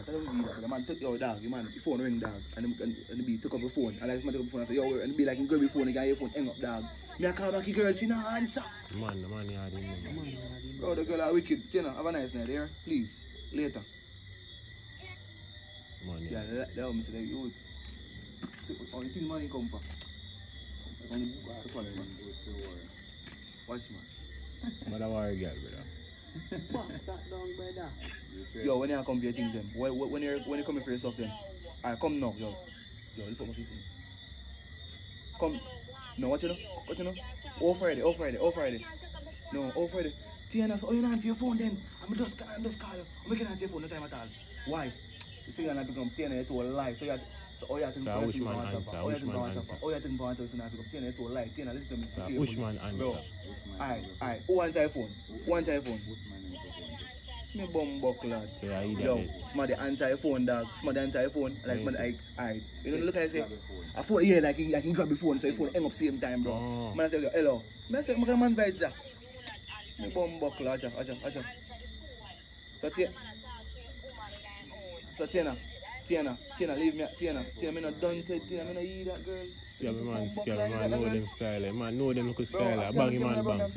Tell him be that, the man took your dog, the man, the phone ring dog, and the B took up the phone. And like man took up the phone and say, yo, and the B like him grab the phone, he got your phone, hang up dog. Me I call back the girl, she not answer. The man had him. Bro, the girl are wicked. You know, have a nice night there, please. Later. Man, yeah, that woman said, you would. Only thing money come for. Only watch man. But I worry girl, brother. Box that down, brother. Yo, when you come for your things then, when you come for yourself then, alright, come now, yo. Yo, look for my kissing. Come. No, what you know? All Friday. No, all Friday. Tiana, so you not answer your phone then? I'm just call you. I'm making answer your phone no time at all. Why? You see you're not picking up Tiana, you told a lie. So all you have to do is answer. All you have to do is answer. All you have to do is answer. So now pick up Tiana, you told a lie. Tiana, listen to me. So push man answer. Alright. Who answer your phone? Me bumbuck lad. Yo, somebody answer your phone, dog. Somebody answer your phone. Like somebody like, you know, look at I say, a phone, yeah, like he grab the phone, so your phone hang up same time, bro. Oh. Man I tell you, hello. Man I say, I'm gonna man guys that. Me bumbuck lad, acha. So Tiana, leave me, Tiana, me not done to Tiana, me not eat that girl. Scabby man, know them style, man, know them look style, bang man bang.